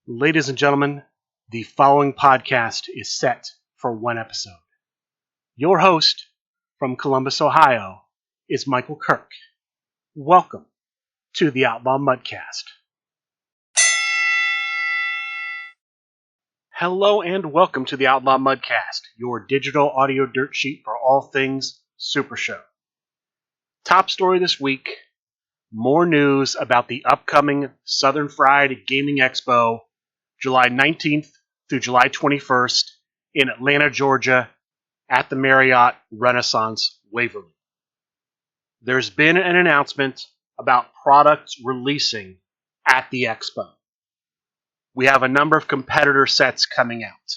Ladies and gentlemen, the following podcast is set for one episode. Your host from Columbus, Ohio, is Michael Kirk. Welcome to the Outlaw Mudcast. Hello and welcome to the Outlaw Mudcast, your digital audio dirt sheet for all things Supershow. Top story this week, more news about the upcoming Southern Fried Gaming Expo, July 19th through July 21st in Atlanta, Georgia, at the Marriott Renaissance Waverly. There's been an announcement about products releasing at the Expo. We have a number of competitor sets coming out.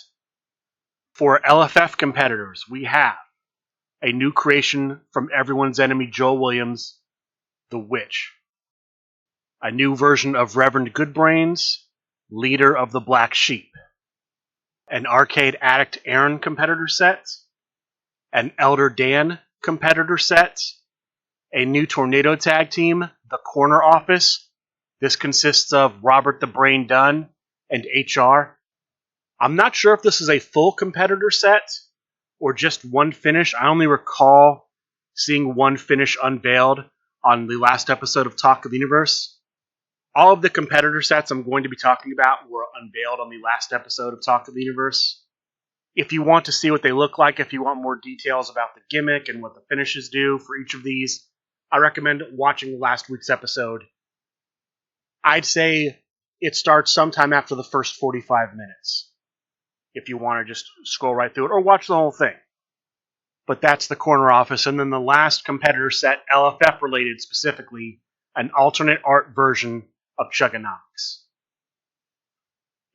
For LFF competitors, we have a new creation from everyone's enemy, Joel Williams, The Witch. A new version of Reverend Goodbrains, Leader of the Black Sheep. An Arcade Addict Aaron competitor set. An Elder Dan competitor set. A new Tornado Tag Team, The Corner Office. This consists of Robert the Brain Dunn and HR. I'm not sure if this is a full competitor set or just one finish. I only recall seeing one finish unveiled on the last episode of Talk of the Universe. All of the competitor sets I'm going to be talking about were unveiled on the last episode of Talk of the Universe. If you want to see what they look like, if you want more details about the gimmick and what the finishes do for each of these, I recommend watching last week's episode. I'd say it starts sometime after the first 45 minutes, if you want to just scroll right through it, or watch the whole thing. But that's the Corner Office, and then the last competitor set, LFF related specifically, an alternate art version of Chugganox.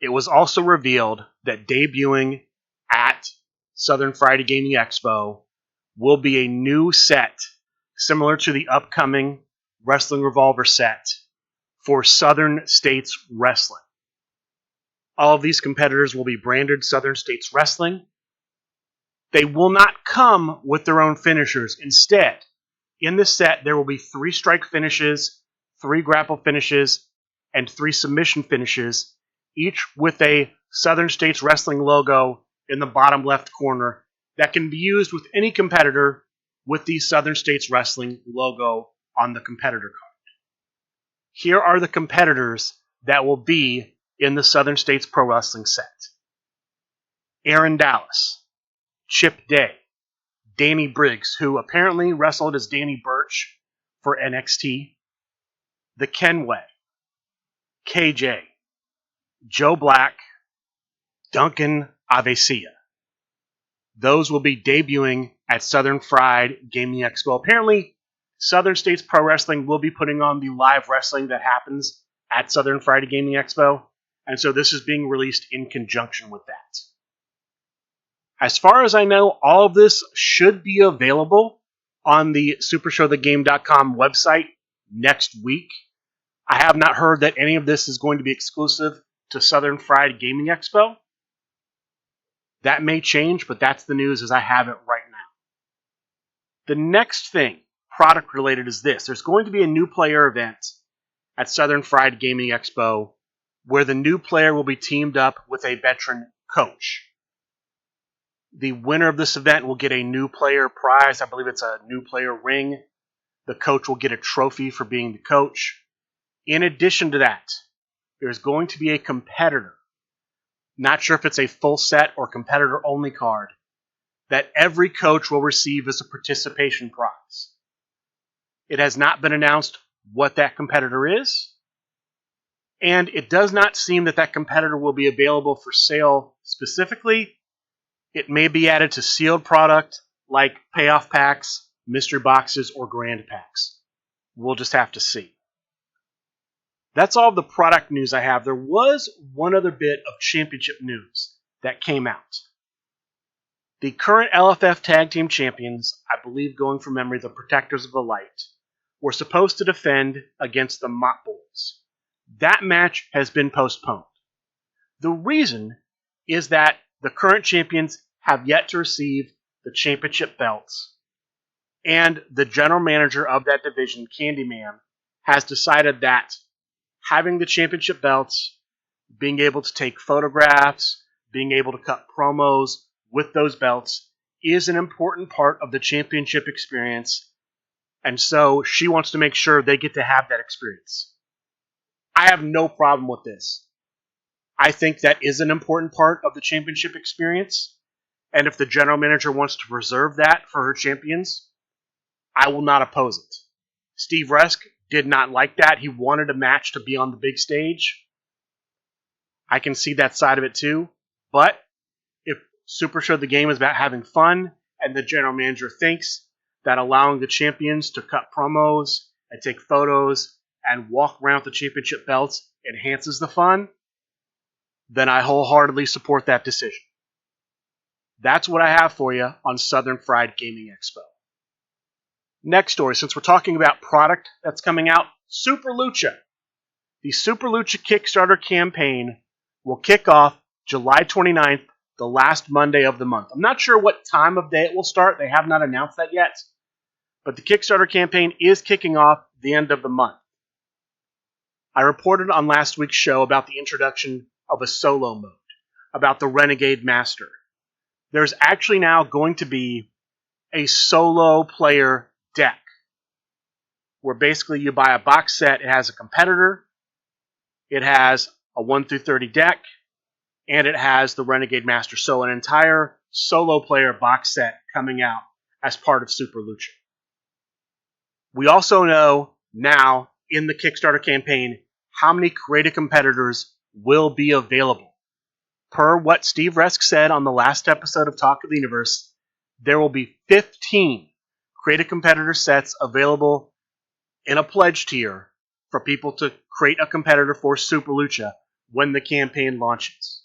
It was also revealed that debuting at Southern Friday Gaming Expo will be a new set similar to the upcoming Wrestling Revolver set for Southern States Wrestling. All of these competitors will be branded Southern States Wrestling. They will not come with their own finishers. Instead, in this set, there will be 3 strike finishes, 3 grapple finishes, and 3 submission finishes, each with a Southern States Wrestling logo in the bottom left corner that can be used with any competitor with the Southern States Wrestling logo on the competitor card. Here are the competitors that will be in the Southern States Pro Wrestling set. Aaron Dallas, Chip Day, Danny Briggs, who apparently wrestled as Danny Burch for NXT, The Kenway, KJ, Joe Black, Duncan Avesia. Those will be debuting at Southern Fried Gaming Expo. Apparently, Southern States Pro Wrestling will be putting on the live wrestling that happens at Southern Friday Gaming Expo, and so this is being released in conjunction with that. As far as I know, all of this should be available on the SupershowTheGame.com website next week. I have not heard that any of this is going to be exclusive to Southern Fried Gaming Expo. That may change, but that's the news as I have it right now. The next thing, product related, is this. There's going to be a new player event at Southern Fried Gaming Expo where the new player will be teamed up with a veteran coach. The winner of this event will get a new player prize. I believe it's a new player ring. The coach will get a trophy for being the coach. In addition to that, there's going to be a competitor. Not sure if it's a full set or competitor only card that every coach will receive as a participation prize. It has not been announced what that competitor is, and it does not seem that that competitor will be available for sale specifically. It may be added to sealed product like payoff packs, mystery boxes, or grand packs. We'll just have to see. That's all the product news I have. There was one other bit of championship news that came out. The current LFF Tag Team Champions, I believe going from memory, the Protectors of the Light, were supposed to defend against the Mott Boys. That match has been postponed. The reason is that the current champions have yet to receive the championship belts, and the general manager of that division, Candyman, has decided that having the championship belts being able to take photographs, being able to cut promos with those belts is an important part of the championship experience. And so she wants to make sure they get to have that experience. I have no problem with this. I think that is an important part of the championship experience. And if the general manager wants to preserve that for her champions, I will not oppose it. Steve Resk did not like that. He wanted a match to be on the big stage. I can see that side of it too. But if Supershow the Game is about having fun, and the general manager thinks that allowing the champions to cut promos and take photos and walk around with the championship belts enhances the fun, then I wholeheartedly support that decision. That's what I have for you on Southern Fried Gaming Expo. Next story, since we're talking about product that's coming out, Super Lucha. The Super Lucha Kickstarter campaign will kick off July 29th, the last Monday of the month. I'm not sure what time of day it will start. They have not announced that yet. But the Kickstarter campaign is kicking off the end of the month. I reported on last week's show about the introduction of a solo mode, about the Renegade Master. There's actually now going to be a solo player deck, where basically you buy a box set. It has a competitor, it has a 1 through 30 deck, and it has the Renegade Master. So an entire solo player box set coming out as part of Super Lucha. We also know now in the Kickstarter campaign how many creative competitors will be available. Per what Steve Resk said on the last episode of Talk of the Universe, there will be 15 creative competitor sets available in a pledge tier for people to create a competitor for Super Lucha when the campaign launches.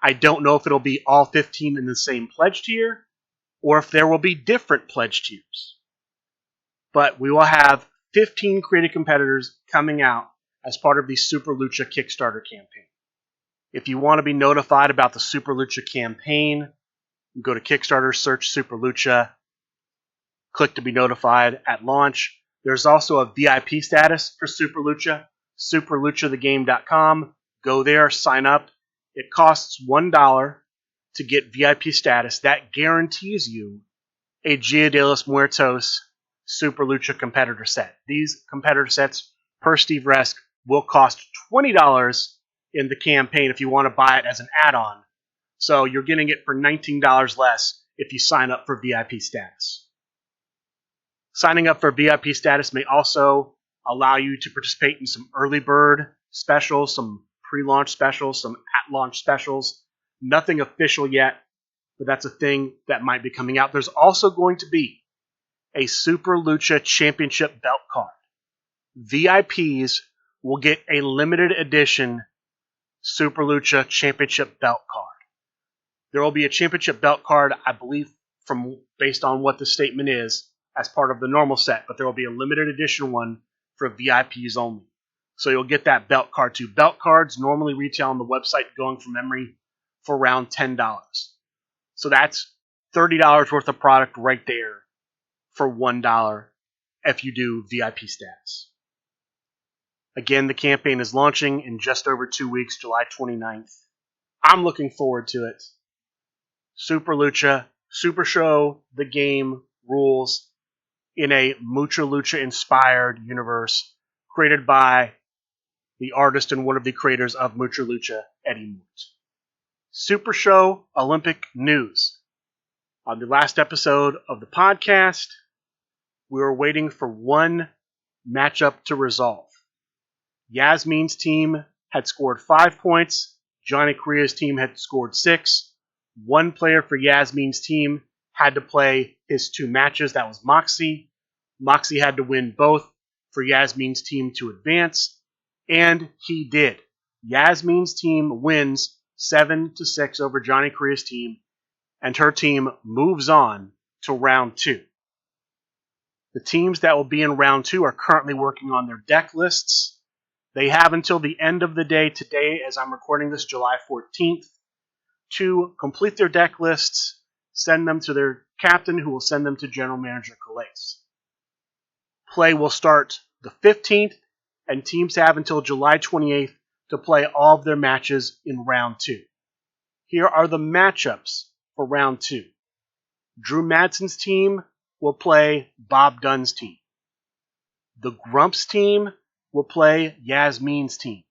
I don't know if it'll be all 15 in the same pledge tier or if there will be different pledge tiers. But we will have 15 creative competitors coming out as part of the Super Lucha Kickstarter campaign. If you want to be notified about the Super Lucha campaign, go to Kickstarter, search Super Lucha, click to be notified at launch. There's also a VIP status for Super Lucha, superluchathegame.com. Go there, sign up. It costs $1 to get VIP status. That guarantees you a Gia de los Muertos Super Lucha competitor set. These competitor sets, per Steve Resk, will cost $20 in the campaign if you want to buy it as an add-on. So you're getting it for $19 less if you sign up for VIP status. Signing up for VIP status may also allow you to participate in some early bird specials, some pre-launch specials, some at-launch specials. Nothing official yet, but that's a thing that might be coming out. There's also going to be a Super Lucha Championship belt card. VIPs will get a limited edition Super Lucha Championship belt card. There will be a championship belt card, I believe, based on what the statement is, as part of the normal set, but there will be a limited edition one for VIPs only. So you'll get that belt card too. Belt cards normally retail on the website, going from memory, for around $10. So that's $30 worth of product right there for $1 if you do VIP status. Again, the campaign is launching in just over 2 weeks, July 29th. I'm looking forward to it. Super Lucha, Supershow the Game rules in a Mucha Lucha inspired universe created by the artist and one of the creators of Mucha Lucha, Eddie Mort. Supershow Olympic news. On the last episode of the podcast, we were waiting for one matchup to resolve. Yasmin's team had scored 5 points. Johnny Korea's team had scored 6. One player for Yasmin's team had to play his 2 matches. That was Moxie. Moxie had to win both for Yasmin's team to advance, and he did. Yasmin's team wins 7-6 over Johnny Korea's team, and her team moves on to round 2. The teams that will be in round 2 are currently working on their deck lists. They have until the end of the day today, as I'm recording this, July 14th, to complete their deck lists, send them to their captain, who will send them to General Manager Calais. Play will start the 15th, and teams have until July 28th to play all of their matches in round 2. Here are the matchups for round 2. Drew Madsen's team will play Bob Dunn's team. The Grumps team will play Yasmin's team.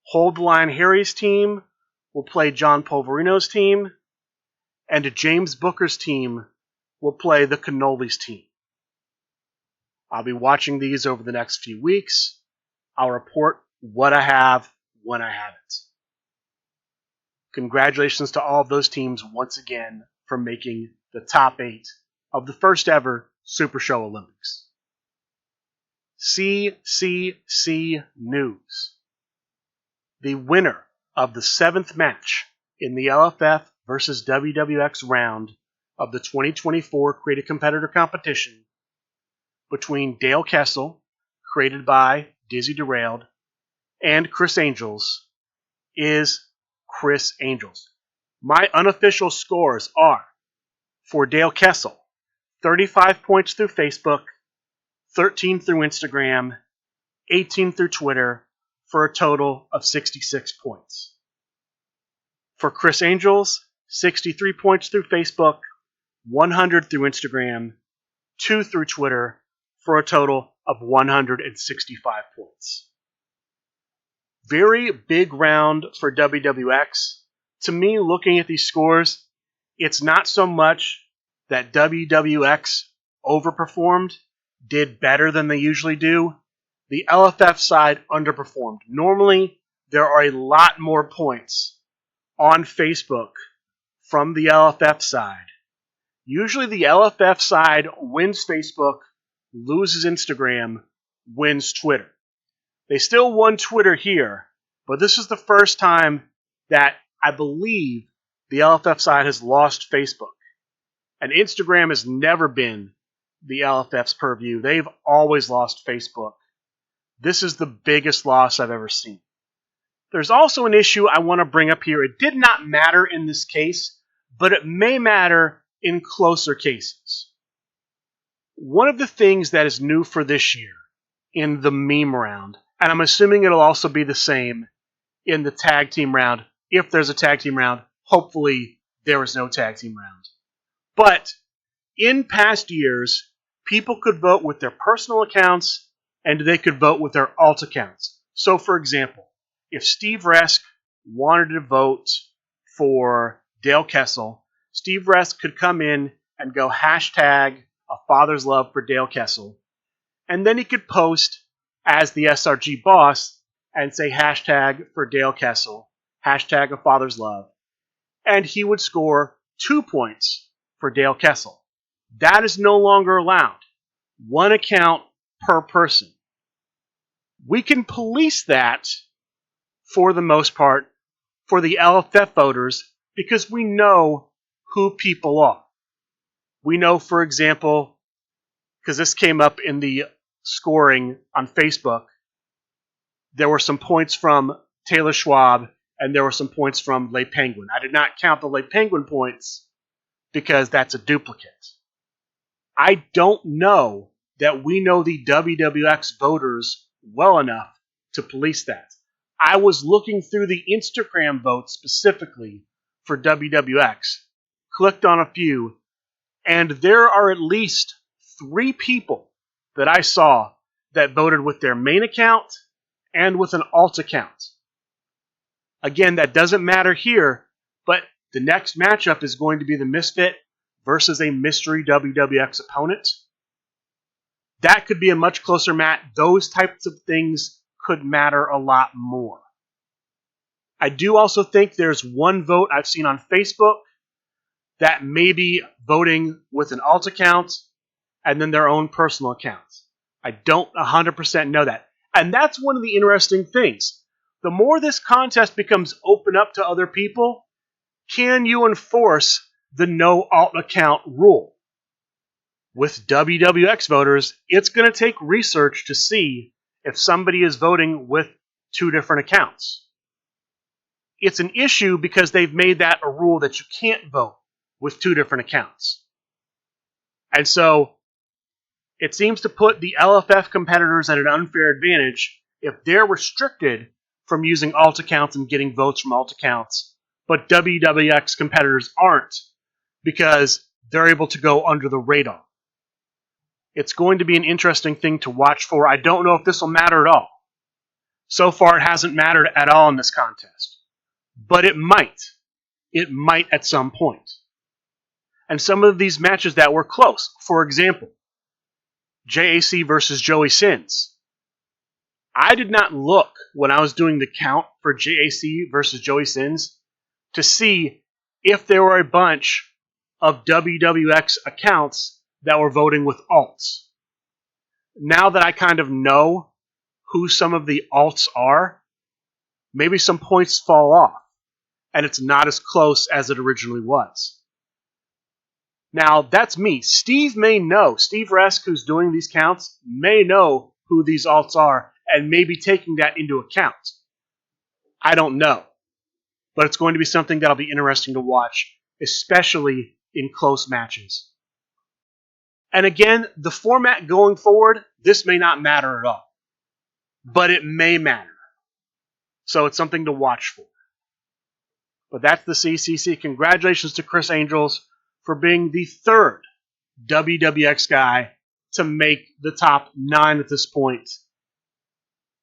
Hold the Line Harry's team will play John Polverino's team. And James Booker's team will play the Cannolis team. I'll be watching these over the next few weeks. I'll report what I have when I have it. Congratulations to all of those teams once again for making the top 8 of the first ever Super Show Olympics. CCC News. The winner of the 7th match in the LFF versus WWX round of the 2024 Creative Competitor Competition between Dale Kessel, created by Dizzy Derailed, and Chris Angels is Chris Angels. My unofficial scores are, for Dale Kessel, 35 points through Facebook, 13 through Instagram, 18 through Twitter, for a total of 66 points. For Chris Angels, 63 points through Facebook, 100 through Instagram, 2 through Twitter, for a total of 165 points. Very big round for WWX. To me, looking at these scores, it's not so much that WWX overperformed, did better than they usually do. The LFF side underperformed. Normally, there are a lot more points on Facebook from the LFF side. Usually the LFF side wins Facebook, loses Instagram, wins Twitter. They still won Twitter here, but this is the first time that I believe the LFF side has lost Facebook. And Instagram has never been the LFF's purview. They've always lost Facebook. This is the biggest loss I've ever seen. There's also an issue I want to bring up here. It did not matter in this case, but it may matter in closer cases. One of the things that is new for this year in the meme round, and I'm assuming it'll also be the same in the tag team round, if there's a tag team round. Hopefully there is no tag team round. But in past years, people could vote with their personal accounts and they could vote with their alt accounts. So, for example, if Steve Resk wanted to vote for Dale Kessel, Steve Resk could come in and go hashtag a father's love for Dale Kessel, and then he could post as the SRG boss and say hashtag for Dale Kessel, hashtag a father's love, and he would score 2 points for Dale Kessel. That is no longer allowed. One account per person. We can police that for the most part for the LFF voters because we know who people are. We know, for example, because this came up in the scoring on Facebook, there were some points from Taylor Schwab and there were some points from Le Penguin. I did not count the Le Penguin points because that's a duplicate. I don't know that we know the WWX voters well enough to police that. I was looking through the Instagram votes specifically for WWX, clicked on a few, and there are at least 3 people that I saw that voted with their main account and with an alt account. Again, that doesn't matter here, but the next matchup is going to be the Misfit versus a mystery WWX opponent. That could be a much closer match. Those types of things could matter a lot more. I do also think there's one vote I've seen on Facebook that may be voting with an alt account and then their own personal accounts. I don't 100% know that. And that's one of the interesting things. The more this contest becomes open up to other people, can you enforce the no alt account rule? With WWX voters, it's going to take research to see if somebody is voting with 2 different accounts. It's an issue because they've made that a rule that you can't vote with 2 different accounts. And so it seems to put the LFF competitors at an unfair advantage if they're restricted from using alt accounts and getting votes from alt accounts, but WWX competitors aren't because they're able to go under the radar. It's going to be an interesting thing to watch for. I don't know if this will matter at all. So far, it hasn't mattered at all in this contest. But it might. It might at some point. And some of these matches that were close, for example, JAC versus Joey Sins. I did not look when I was doing the count for JAC versus Joey Sins to see if there were a bunch of WWX accounts that were voting with alts. Now that I kind of know who some of the alts are, maybe some points fall off, and it's not as close as it originally was. Now, that's me. Steve may know. Steve Resk, who's doing these counts, may know who these alts are and may be taking that into account. I don't know. But it's going to be something that'll be interesting to watch, especially in close matches. And again, the format going forward, this may not matter at all. But it may matter. So it's something to watch for. But that's the CCC. Congratulations to Chris Angels for being the third WWX guy to make the top 9 at this point.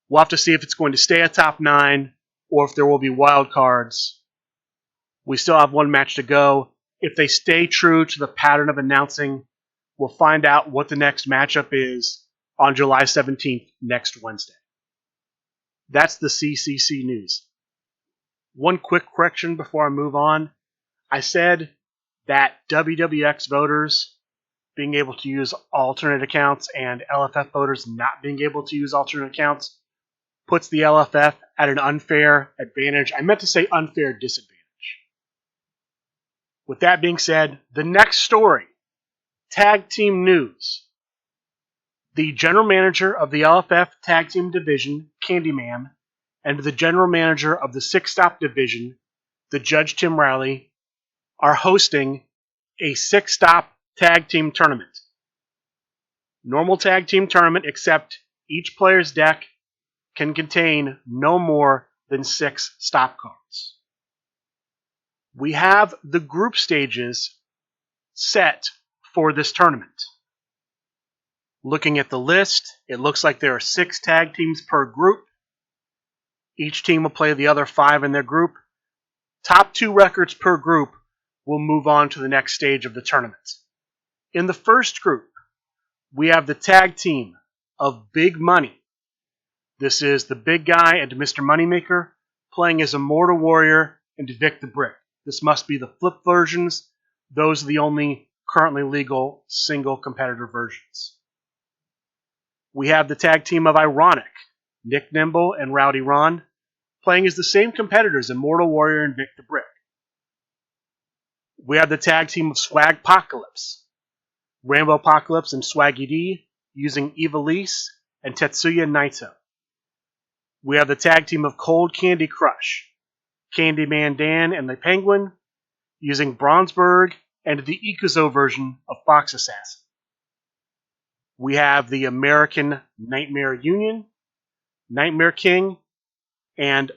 We'll have to see if it's going to stay a top 9 or if there will be wild cards. We still have one match to go. If they stay true to the pattern of announcing, we'll find out what the next matchup is on July 17th, next Wednesday. That's the CCC news. One quick correction before I move on. I said that WWX voters being able to use alternate accounts and LFF voters not being able to use alternate accounts puts the LFF at an unfair advantage. I meant to say unfair disadvantage. With that being said, the next story, tag team news. The general manager of the LFF tag team division, Candyman, and the general manager of the six-stop division, the Judge Tim Riley, are hosting a six-stop tag team tournament. Normal tag team tournament, except each player's deck can contain no more than 6 stop cards. We have the group stages set for this tournament. Looking at the list, it looks like there are 6 tag teams per group. Each team will play the other 5 in their group. Top 2 records per group will move on to the next stage of the tournament. In the first group, we have the tag team of Big Money. This is the Big Guy and Mr. Moneymaker playing as Immortal Warrior and Vic the Brick. This must be the flip versions. Those are the only currently legal single competitor versions. We have the tag team of Ironic, Nick Nimble and Rowdy Ron, playing as the same competitors, Immortal Warrior and Vic the Brick. We have the tag team of Swagpocalypse, Rambo Apocalypse and Swaggy D, using Evilise and Tetsuya Naito. We have the tag team of Cold Candy Crush, Candyman Dan and the Penguin, using Bronzeberg and the Ikuzo version of Fox Assassin. We have the American Nightmare Union, Nightmare King, and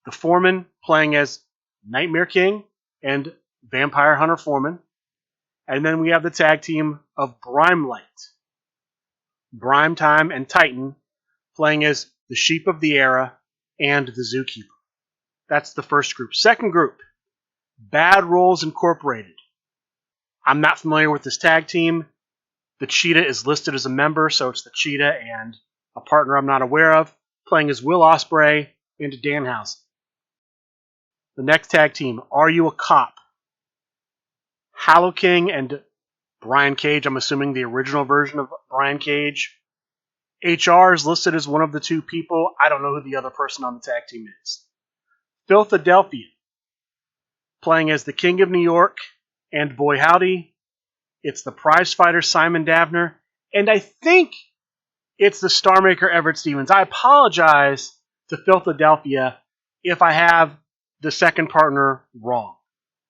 the Foreman playing as Nightmare King and Vampire Hunter Foreman. And then we have the tag team of Brimelight, Brime Time and Titan playing as the Sheep of the Era and the Zookeeper. That's the first group. Second group, Bad Rolls Incorporated. I'm not familiar with this tag team. The Cheetah is listed as a member, so it's the Cheetah and a partner I'm not aware of, playing as Will Ospreay and Danhausen. The next tag team, Are You a Cop? Hallow King and Brian Cage, I'm assuming the original version of Brian Cage. HR is listed as one of the 2 people. I don't know who the other person on the tag team is. Philadelphia, playing as the King of New York and Boy Howdy. It's the prize fighter Simon Davner. And I think it's the Star Maker Everett Stevens. I apologize to Philadelphia if I have the second partner wrong.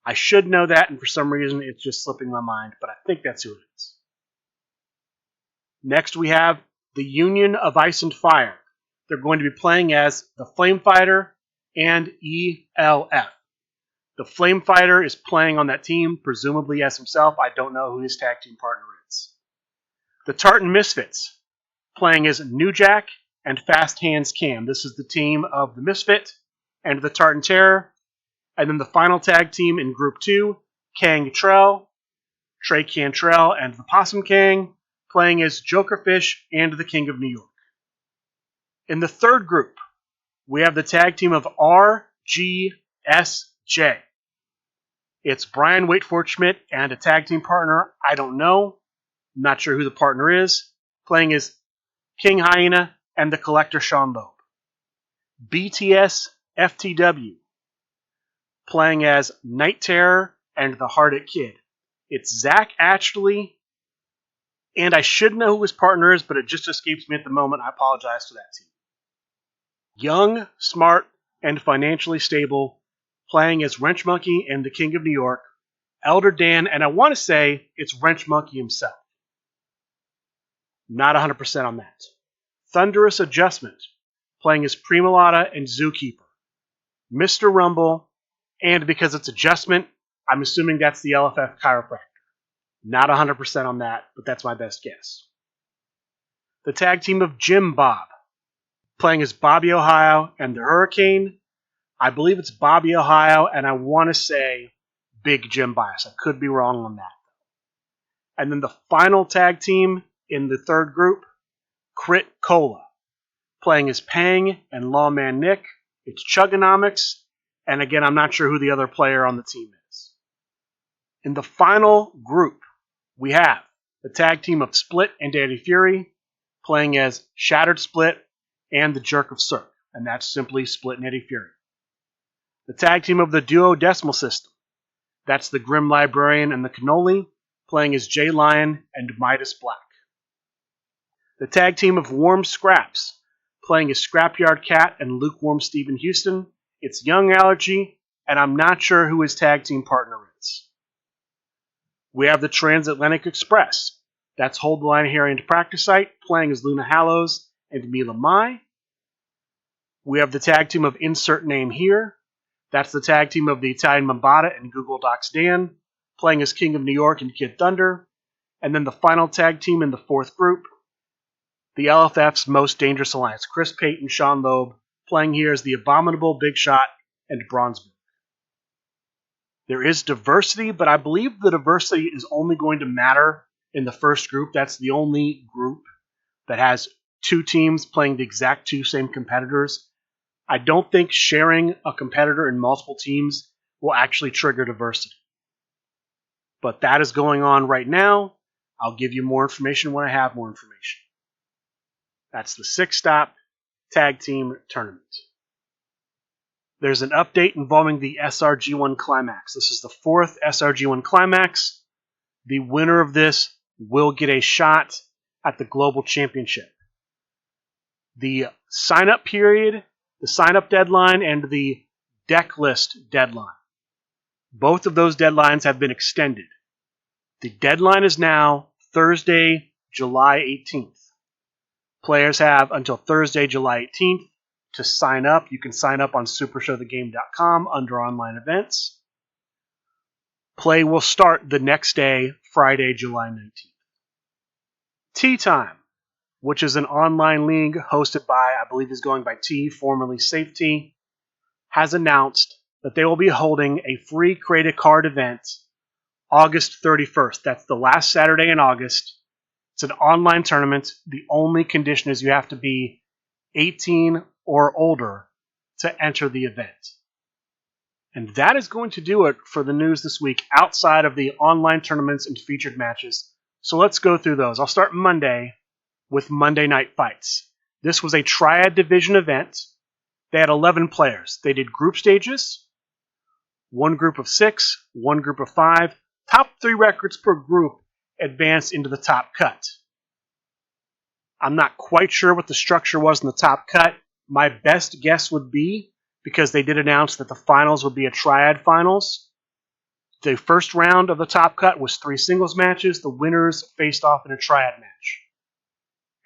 I should know that, and for some reason it's just slipping my mind, but I think that's who it is. Next we have the Union of Ice and Fire, they're going to be playing as the Flame Fighter and ELF. The Flame Fighter is playing on that team, presumably as himself. I don't know who his tag team partner is. The Tartan Misfits, playing as New Jack and Fast Hands Cam. This is the team of the Misfit and the Tartan Terror. And then the final tag team in Group 2, Kang Trell, Trey Cantrell, and the Possum King, playing as Jokerfish and the King of New York. In the third group, we have the tag team of RGSJ. It's Brian Waitford-Schmidt and a tag team partner, I don't know. I'm not sure who the partner is. Playing as King Hyena and the Collector Sean Loeb. BTS FTW. Playing as Night Terror and the Hearted Kid. It's Zach Ashley, and I should know who his partner is, but it just escapes me at the moment. I apologize to that team. Young, smart, and financially stable, playing as Wrench Monkey and the King of New York, Elder Dan, and I want to say it's Wrench Monkey himself. Not 100% on that. Thunderous Adjustment, playing as Primalotta and Zookeeper. Mr. Rumble, and because it's Adjustment, I'm assuming that's the LFF Chiropractor. Not 100% on that, but that's my best guess. The tag team of Jim Bob, playing as Bobby Ohio and the Hurricane. I believe it's Bobby Ohio, and I want to say Big Jim Bias. I could be wrong on that. And then the final tag team in the third group, Crit Cola, playing as Pang and Lawman Nick. It's Chugonomics, and again, I'm not sure who the other player on the team is. In the final group, we have the tag team of Split and Daddy Fury, playing as Shattered Split and the Jerk of Cirque, and that's simply Split and Eddie Fury. The tag team of the Duodecimal System, that's the Grim Librarian and the Cannoli, playing as Jay Lion and Midas Black. The tag team of Warm Scraps, playing as Scrapyard Cat and Lukewarm Stephen Houston. It's Young Allergy, and I'm not sure who his tag team partner is. We have the Transatlantic Express, that's Hold the Line Here and Practice Site, playing as Luna Hallows and Mila Mai. We have the tag team of Insert Name Here. That's the tag team of the Italian Mambata and Google Docs Dan, playing as King of New York and Kid Thunder. And then the final tag team in the fourth group, the LFF's Most Dangerous Alliance, Chris Payton, Sean Loeb, playing here as the Abominable Big Shot and Bronzeberg. There is diversity, but I believe the diversity is only going to matter in the first group. That's the only group that has two teams playing the exact two same competitors. I don't think sharing a competitor in multiple teams will actually trigger diversity. But that is going on right now. I'll give you more information when I have more information. That's the 6-stop tag team tournament. There's an update involving the SRG1 Climax. This is the 4th SRG1 Climax. The winner of this will get a shot at the Global Championship. The sign-up period, the sign-up deadline, and the deck list deadline. Both of those deadlines have been extended. The deadline is now Thursday, July 18th. Players have until Thursday, July 18th to sign up. You can sign up on supershowthegame.com under online events. Play will start the next day, Friday, July 19th. Tea Time, which is an online league hosted by, I believe is going by T, formerly Safety, has announced that they will be holding a free Create a Card event August 31st. That's the last Saturday in August. It's an online tournament. The only condition is you have to be 18 or older to enter the event. And that is going to do it for the news this week outside of the online tournaments and featured matches. So let's go through those. I'll start Monday with Monday Night Fights. This was a Triad Division event. They had 11 players. They did group stages, one group of 6, one group of 5. Top 3 records per group advanced into the top cut. I'm not quite sure what the structure was in the top cut. My best guess would be, because they did announce that the finals would be a Triad finals, the first round of the top cut was 3 singles matches. The winners faced off in a Triad match.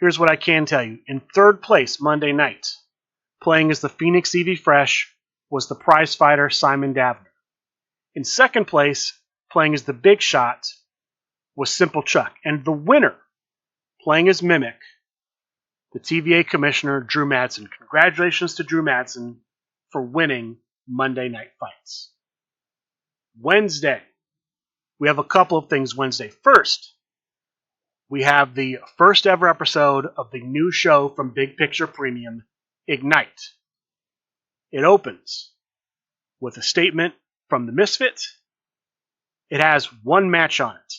Here's what I can tell you. In third place Monday night, playing as the Phoenix EV Fresh, was the prize fighter Simon Davner. In second place, playing as the Big Shot, was Simple Chuck. And the winner, playing as Mimic, the TVA Commissioner, Drew Madsen. Congratulations to Drew Madsen for winning Monday Night Fights. Wednesday, we have a couple of things Wednesday. First, we have the first ever episode of the new show from Big Picture Premium, Ignite. It opens with a statement from the Misfit. It has one match on it.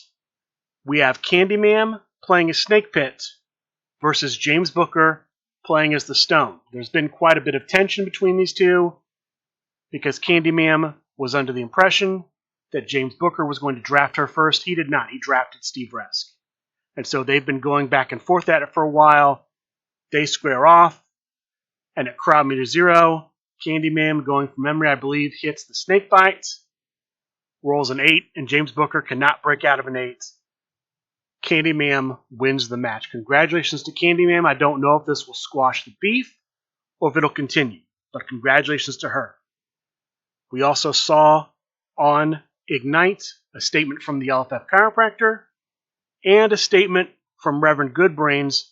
We have Candyman playing as Snake Pit versus James Booker playing as the Stone. There's been quite a bit of tension between these two because Candyman was under the impression that James Booker was going to draft her first. He did not. He drafted Steve Resk. And so they've been going back and forth at it for a while. They square off. And at crowd meter 0, Candyman, going from memory, I believe, hits the snake bite, rolls an 8, and James Booker cannot break out of an 8. Candyman wins the match. Congratulations to Candyman. I don't know if this will squash the beef or if it'll continue, but congratulations to her. We also saw on Ignite a statement from the LFF chiropractor and a statement from Reverend Goodbrains,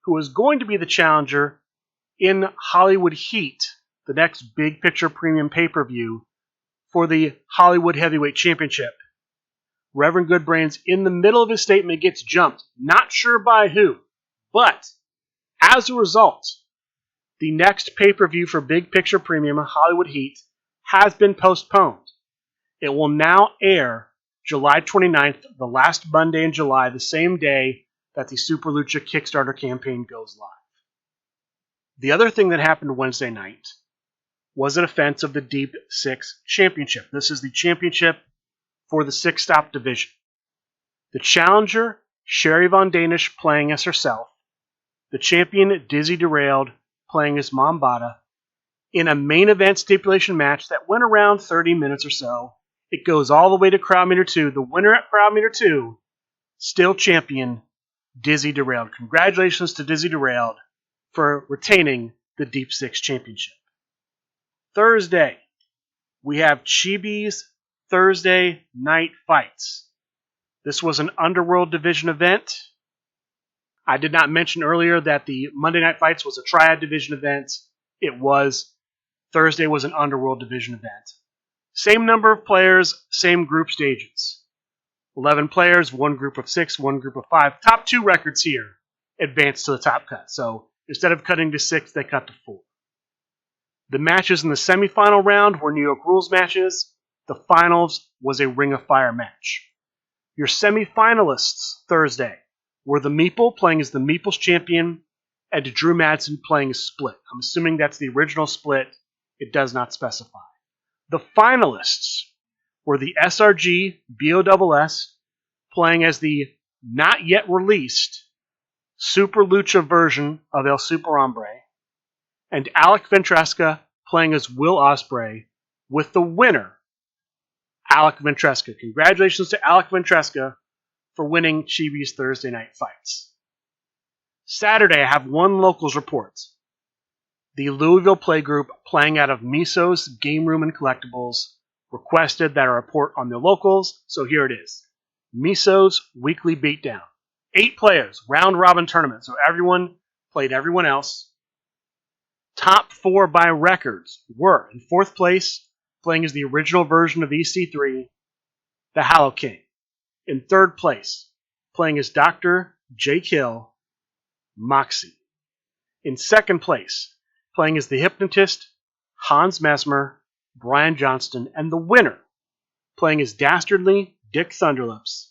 who is going to be the challenger in Hollywood Heat, the next Big Picture Premium pay-per-view for the Hollywood Heavyweight Championship. Reverend Goodbrains, in the middle of his statement, gets jumped. Not sure by who, but as a result, the next pay-per-view for Big Picture Premium Hollywood Heat has been postponed. It will now air July 29th, the last Monday in July, the same day that the Super Lucha Kickstarter campaign goes live. The other thing that happened Wednesday night was a defense of the Deep Six Championship. This is the championship for the six-stop division. The challenger, Sherry Von Danish, playing as herself. The champion, Dizzy Derailed, playing as Mambata. In a main event stipulation match that went around 30 minutes or so. It goes all the way to crowd meter 2. The winner at crowd meter 2, still champion, Dizzy Derailed. Congratulations to Dizzy Derailed for retaining the Deep Six Championship. Thursday, we have Chibi's Thursday Night Fights. This was an Underworld Division event. I did not mention earlier that the Monday Night Fights was a Triad Division event. It was. Thursday was an Underworld Division event. Same number of players, same group stages. 11 players, one group of 6, one group of 5. Top 2 records here advance to the top cut. So instead of cutting to 6, they cut to 4. The matches in the semifinal round were New York Rules matches. The finals was a Ring of Fire match. Your semifinalists Thursday were the Meeple playing as the Meeple's champion and Drew Madsen playing as Split. I'm assuming that's the original Split. It does not specify. The finalists were the SRG BOSS playing as the not yet released Super Lucha version of El Super Hombre, and Alec Ventresca playing as Will Ospreay, with the winner, Alec Ventresca. Congratulations to Alec Ventresca for winning Chibi's Thursday Night Fights. Saturday, I have one locals report. The Louisville Playgroup, playing out of Miso's Game Room and Collectibles, requested that I report on their locals, so here it is. Miso's Weekly Beatdown. 8 players, round-robin tournament, so everyone played everyone else. Top 4 by records were, in 4th place, playing as the original version of EC3, the Hallow King. In 3rd place, playing as Dr. Jake Hill, Moxie. In 2nd place, playing as the Hypnotist, Hans Mesmer, Brian Johnston, and the winner, playing as Dastardly Dick Thunderlips,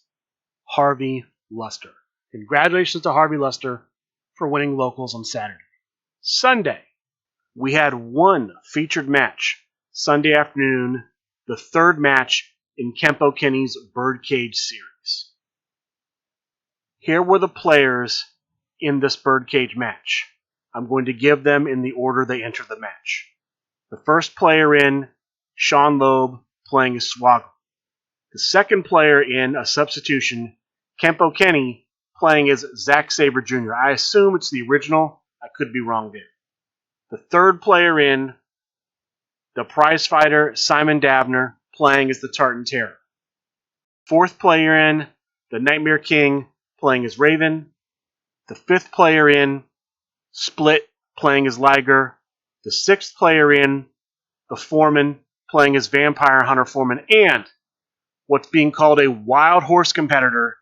Harvey Luster. Congratulations to Harvey Luster for winning locals on Saturday. Sunday, we had one featured match. Sunday afternoon, the 3rd match in Kempo Kenny's Birdcage series. Here were the players in this Birdcage match. I'm going to give them in the order they entered the match. The first player in, Sean Loeb, playing as Swoggle. The second player in, a substitution, Kempo Kenny, playing as Zack Sabre Jr. I assume it's the original. I could be wrong there. The third player in, the prize fighter Simon Dabner, playing as the Tartan Terror. Fourth player in, the Nightmare King, playing as Raven. The fifth player in, Split, playing as Liger. The sixth player in, the Foreman, playing as Vampire Hunter Foreman. And what's being called a Wild Horse competitor,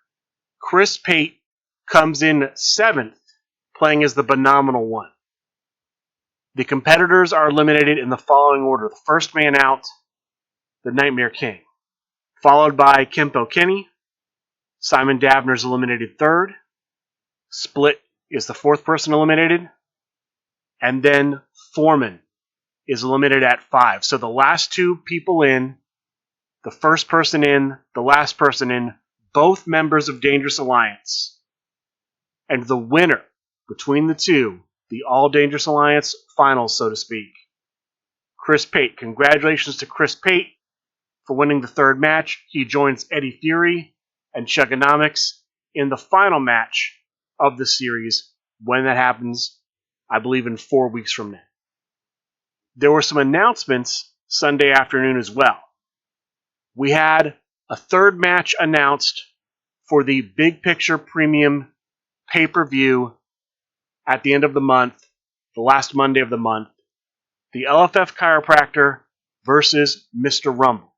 Chris Pate, comes in seventh, playing as the Phenomenal One. The competitors are eliminated in the following order. The first man out, the Nightmare King, followed by Kempo Kenny. Simon Dabner is eliminated third. Split is the fourth person eliminated. And then Foreman is eliminated at 5. So the last two people in, the first person in, the last person in, both members of Dangerous Alliance. And the winner between the two, the All Dangerous Alliance finals, so to speak, Chris Pate. Congratulations to Chris Pate for winning the third match. He joins Eddie Fury and Chugonomics in the final match of the series when that happens, I believe, in 4 weeks from now. There were some announcements Sunday afternoon as well. We had a third match announced for the Big Picture Premium pay-per-view at the end of the month, the last Monday of the month. The LFF Chiropractor versus Mr. Rumble.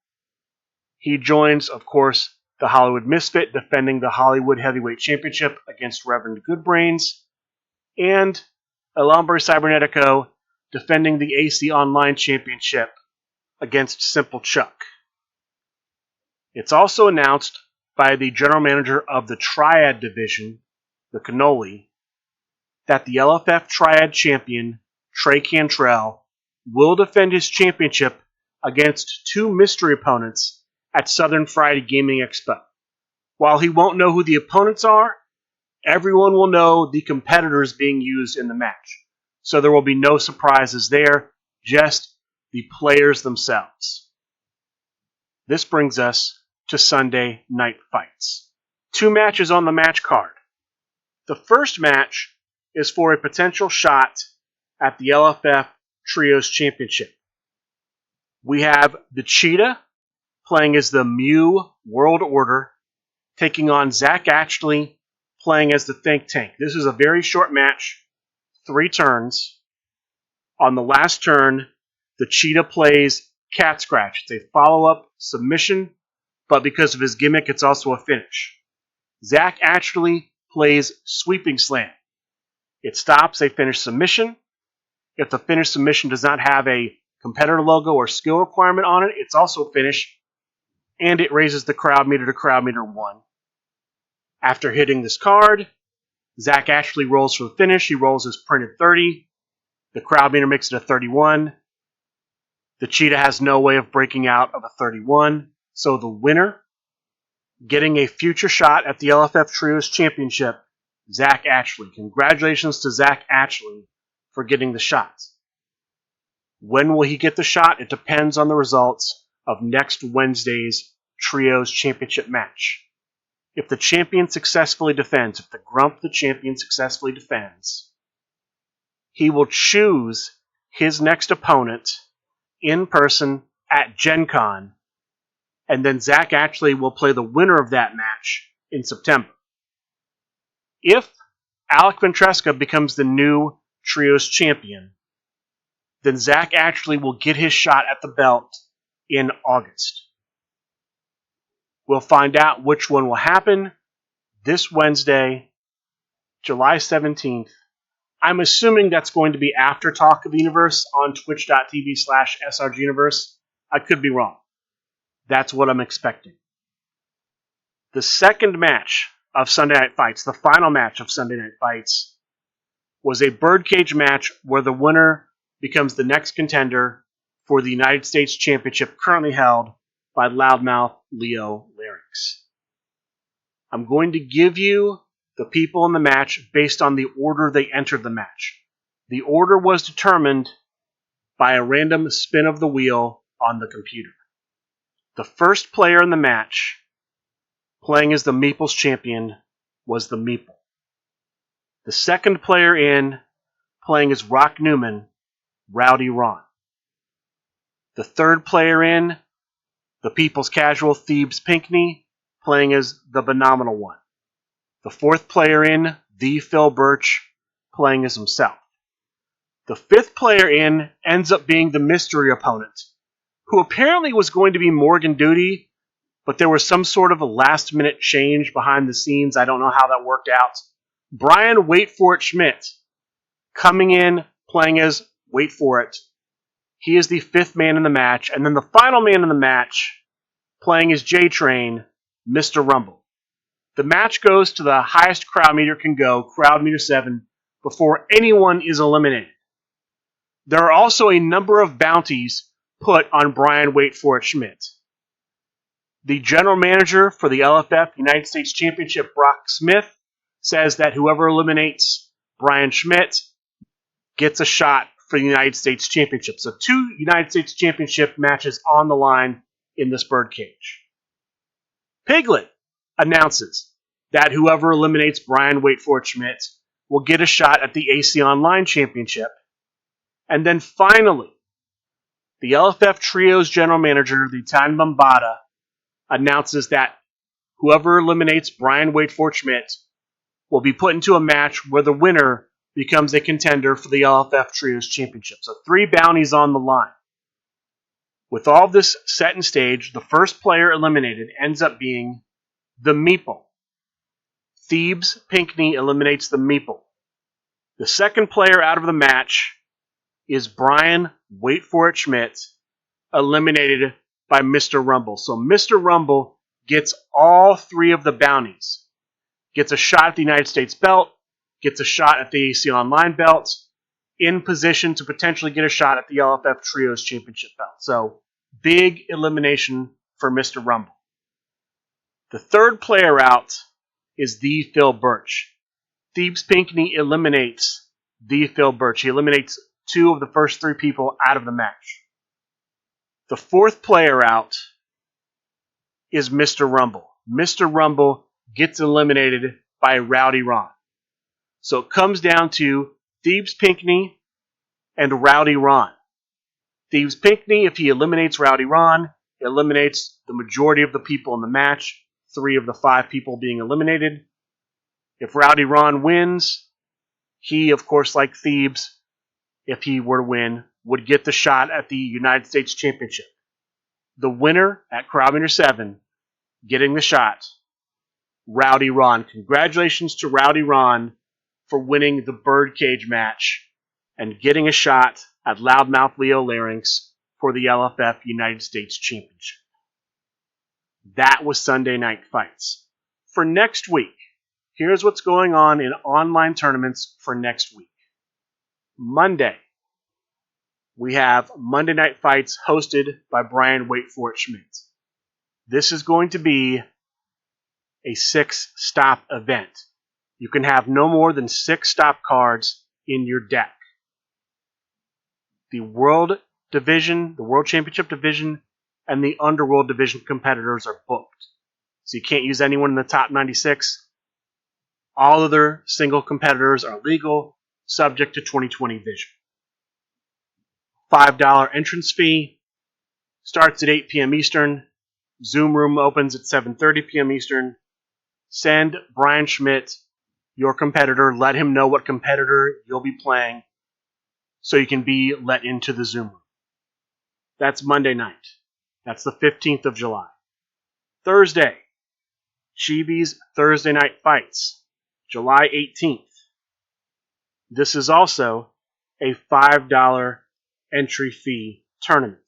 He joins, of course, the Hollywood Misfit defending the Hollywood Heavyweight Championship against Reverend Goodbrains, and El Hombre Cybernetico defending the AC Online Championship against Simple Chuck. It's also announced by the general manager of the Triad division, the Cannoli, that the LFF Triad champion, Trey Cantrell, will defend his championship against two mystery opponents at Southern Friday Gaming Expo. While he won't know who the opponents are, everyone will know the competitors being used in the match. So there will be no surprises there, just the players themselves. This brings us to Sunday Night Fights. 2 matches on the match card. The first match is for a potential shot at the LFF Trios Championship. We have the Cheetah playing as the Mew World Order, taking on Zach Ashley playing as the Think Tank. This is a very short match, 3 turns. On the last turn, the Cheetah plays Cat Scratch. It's a follow-up submission, but because of his gimmick, it's also a finish. Zach Ashley plays Sweeping Slam. It stops a finish submission. If the finish submission does not have a competitor logo or skill requirement on it, it's also a finish, and it raises the crowd meter to crowd meter 1. After hitting this card, Zach Ashley rolls for the finish. He rolls his printed 30. The crowd meter makes it a 31. The Cheetah has no way of breaking out of a 31, so the winner, getting a future shot at the LFF Trios Championship, Zach Ashley. Congratulations to Zach Ashley for getting the shot. When will he get the shot? It depends on the results of next Wednesday's Trios Championship match. If the champion successfully defends, if the Grump, the champion, successfully defends, he will choose his next opponent in person at Gen Con, and then Zach Ashley will play the winner of that match in September. If Alec Ventresca becomes the new Trios champion, then Zach Ashley will get his shot at the belt in August. We'll find out which one will happen this Wednesday, July 17th. I'm assuming that's going to be after Talk of the Universe on twitch.tv/srguniverse. I could be wrong. That's what I'm expecting. The second match of Sunday Night Fights, the final match of Sunday Night Fights, was a birdcage match where the winner becomes the next contender for the United States Championship currently held by Loudmouth Leo Larynx. I'm going to give you the people in the match based on the order they entered the match. The order was determined by a random spin of the wheel on the computer. The first player in the match, playing as the Maples champion, was the Meeple. The second player in, playing as Rock Newman, Rowdy Ron. The third player in, the People's Casual Thebes Pinckney, playing as the Phenomenal One. The fourth player in, the Phil Birch, playing as himself. The fifth player in ends up being the mystery opponent, who apparently was going to be Morgan Duty, but there was some sort of a last-minute change behind the scenes. I don't know how that worked out. Brian Wait For It Schmidt, coming in, playing as, wait for it, he is the fifth man in the match. And then the final man in the match, playing as J-Train, Mr. Rumble. The match goes to the highest crowd meter can go, crowd meter 7, before anyone is eliminated. There are also a number of bounties put on Brian Wait For It Schmidt. The general manager for the LFF United States Championship, Brock Smith, says that whoever eliminates Brian Schmidt gets a shot for the United States Championship. So 2 United States Championship matches on the line in this birdcage. Piglet announces that whoever eliminates Brian Wait For It Schmidt will get a shot at the AC Online Championship. And then finally, the LFF Trio's general manager, the Italian Bambata, announces that whoever eliminates Brian Wait For It Schmidt will be put into a match where the winner becomes a contender for the LFF Trio's Championship. So 3 bounties on the line. With all of this set and stage, the first player eliminated ends up being the Meeple. Thebes Pinckney eliminates the Meeple. The second player out of the match is Brian Wait For It Schmidt, eliminated by Mr. Rumble. So Mr. Rumble gets all 3 of the bounties. Gets a shot at the United States belt, gets a shot at the AC Online belt, in position to potentially get a shot at the LFF Trios Championship belt. So, big elimination for Mr. Rumble. The third player out is the Phil Birch. Thebes Pinckney eliminates the Phil Birch. He eliminates 2 of the first 3 people out of the match. The fourth player out is Mr. Rumble. Mr. Rumble gets eliminated by Rowdy Ron. So it comes down to Thebes Pinckney and Rowdy Ron. Thebes Pinckney, if he eliminates Rowdy Ron, eliminates the majority of the people in the match, 3 of the 5 people being eliminated. If Rowdy Ron wins, he, of course, like Thebes, if he were to win, would get the shot at the United States Championship. The winner at crowd meter 7, getting the shot, Rowdy Ron. Congratulations to Rowdy Ron for winning the birdcage match and getting a shot at Loudmouth Leo Larynx for the LFF United States Championship. That was Sunday Night Fights. For next week, here's what's going on in online tournaments for next week. Monday, we have Monday Night Fights hosted by Brian Wait For It Schmidt. This is going to be a 6-stop event. You can have no more than 6 stop cards in your deck. The World Division, the World Championship Division, and the Underworld Division competitors are booked. So you can't use anyone in the top 96. All other single competitors are legal, subject to 2020 vision. $5 entrance fee, starts at 8 p.m. Eastern. Zoom room opens at 7:30 p.m. Eastern. Send Brian Schmidt, your competitor. Let him know what competitor you'll be playing so you can be let into the Zoom room. That's Monday night. That's the 15th of July. Thursday, Chibi's Thursday Night Fights, July 18th. This is also a $5 entry fee tournament.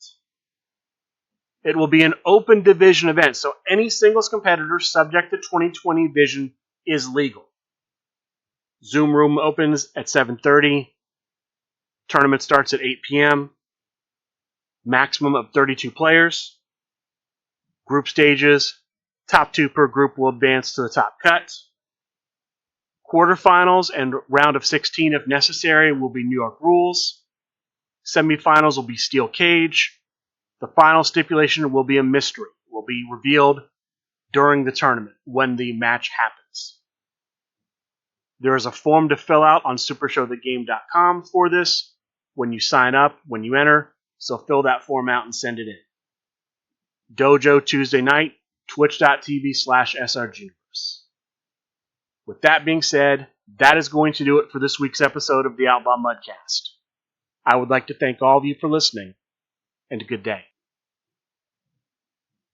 It will be an open division event, so any singles competitor subject to 2020 vision is legal. Zoom room opens at 7:30. Tournament starts at 8 p.m. Maximum of 32 players. Group stages. Top 2 per group will advance to the top cut. Quarterfinals and round of 16 if necessary will be New York rules. Semifinals will be steel cage. The final stipulation will be a mystery. Will be revealed during the tournament when the match happens. There is a form to fill out on supershowthegame.com for this when you sign up, when you enter, so fill that form out and send it in. Dojo Tuesday night, twitch.tv/srguniverse. With that being said, that is going to do it for this week's episode of the Outlaw Mudcast. I would like to thank all of you for listening, and a good day.